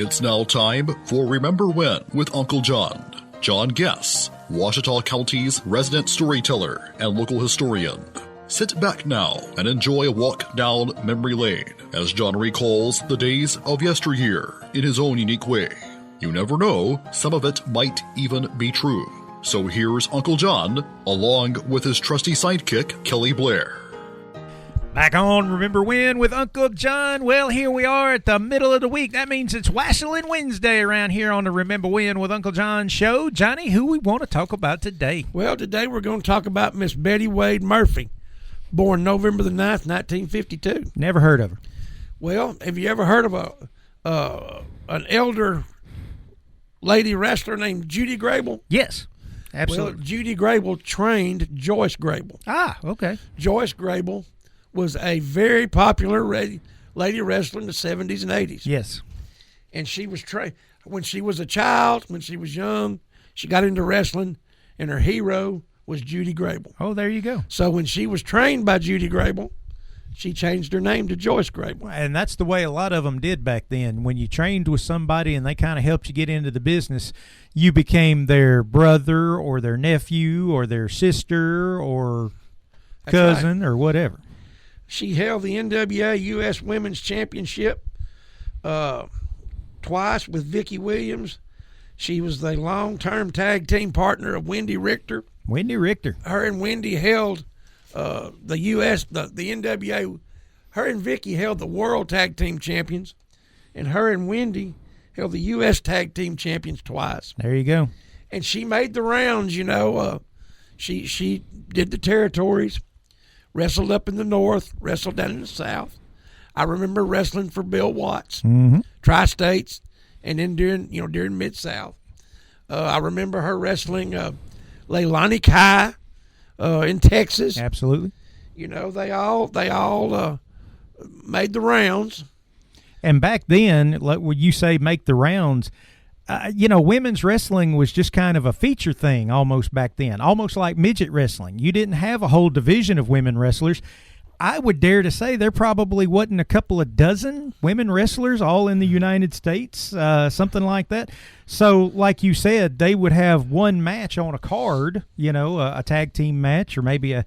It's now time for Remember When with Uncle John. John Guess, Ouachita County's resident storyteller and local historian. Sit back now and enjoy a walk down memory lane as John recalls the days of yesteryear in his own unique way. You never know, some of it might even be true. So here's Uncle John, along with his trusty sidekick, Kelly Blair. Back on Remember When with Uncle John. Well, here we are at the middle of the week. That means it's Wassailing Wednesday around here on the Remember When with Uncle John show. Johnny, who we want to talk about today? Well, today we're going to talk about Miss Betty Wade Murphy, born November the 9th, 1952. Never heard of her. Well, have you ever heard of an elder lady wrestler named Judy Grable? Yes, absolutely. Well, Judy Grable trained Joyce Grable. Ah, okay. Joyce Grable was a very popular lady wrestler in the 70s and 80s. Yes. And she was trained when she was a child, when she was young, she got into wrestling, and her hero was Judy Grable. Oh, there you go. So when she was trained by Judy Grable, she changed her name to Joyce Grable. And that's the way a lot of them did back then. When you trained with somebody and they kind of helped you get into the business, you became their brother or their nephew or their sister or cousin or whatever. She held the NWA U.S. Women's Championship twice with Vicki Williams. She was the long-term tag team partner of Wendy Richter. Wendy Richter. Her and Wendy held the NWA. Her and Vicki held the World Tag Team Champions, and her and Wendy held the U.S. Tag Team Champions twice. There you go. And she made the rounds, you know. She did the territories. Wrestled up in the north, wrestled down in the south. I remember wrestling for Bill Watts, Tri-States, and then during Mid-South. I remember her wrestling Leilani Kai in Texas. Absolutely. You know, they all made the rounds. And back then, like when you say make the rounds, women's wrestling was just kind of a feature thing almost back then, almost like midget wrestling. You didn't have a whole division of women wrestlers. I would dare to say there probably wasn't a couple of dozen women wrestlers all in the United States, something like that. So, like you said, they would have one match on a card, a tag team match, or maybe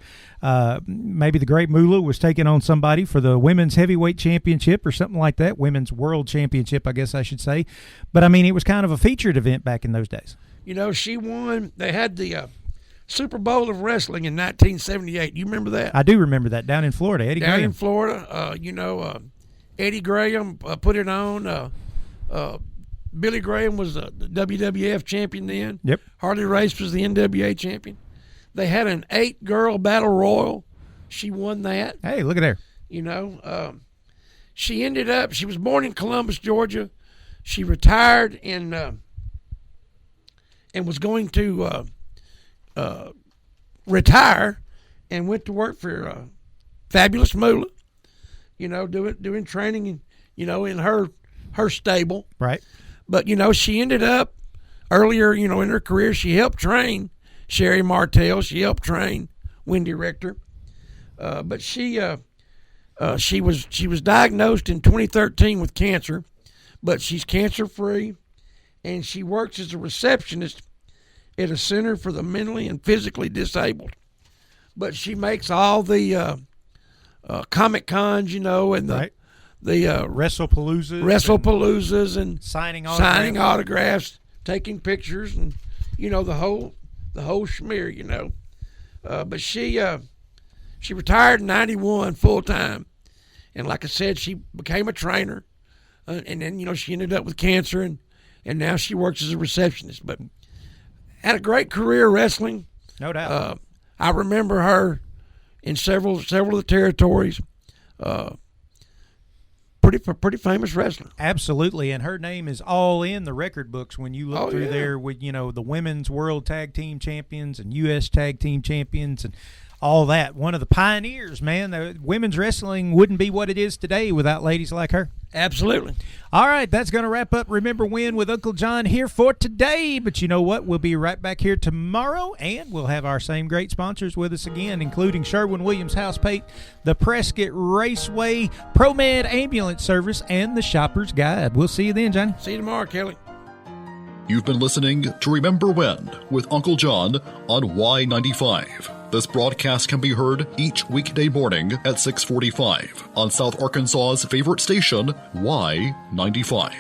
maybe the Great Moolah was taking on somebody for the Women's Heavyweight Championship or something like that, Women's World Championship, I guess I should say. But, I mean, it was kind of a featured event back in those days. You know, she won. They had the Super Bowl of Wrestling in 1978. You remember that? I do remember that, down in Florida. Eddie Graham. Down in Florida. Eddie Graham put it on. Billy Graham was the WWF champion then. Yep. Harley Race was the NWA champion. They had an 8-girl battle royal. She won that. Hey, look at there. She was born in Columbus, Georgia. She retired and was going to retire and went to work for Fabulous Moolah, doing training, in her stable. Right. But, she ended up earlier, in her career, she helped train Sherry Martell. She helped train Wendy Richter. But she was diagnosed in 2013 with cancer, but she's cancer-free, and she works as a receptionist at a center for the mentally and physically disabled. But she makes all the Comic Cons, and the WrestlePaloozas and signing autographs, taking pictures, and the whole schmear. But she retired in '91 full time, and like I said, she became a trainer, and then she ended up with cancer, and now she works as a receptionist. But had a great career wrestling. No doubt. I remember her in several of the territories. Pretty famous wrestler. Absolutely, and her name is all in the record books when you look through there with the Women's World Tag Team Champions and U.S. Tag Team Champions and all that. One of the pioneers, man. The women's wrestling wouldn't be what it is today without ladies like her. Absolutely. All right, that's going to wrap up Remember When with Uncle John here for today. But you know what? We'll be right back here tomorrow, and we'll have our same great sponsors with us again, including Sherwin-Williams House Paint, the Prescott Raceway, ProMed Ambulance Service, and the Shopper's Guide. We'll see you then, Johnny. See you tomorrow, Kelly. You've been listening to Remember When with Uncle John on Y95. This broadcast can be heard each weekday morning at 6:45 on South Arkansas's favorite station, Y95.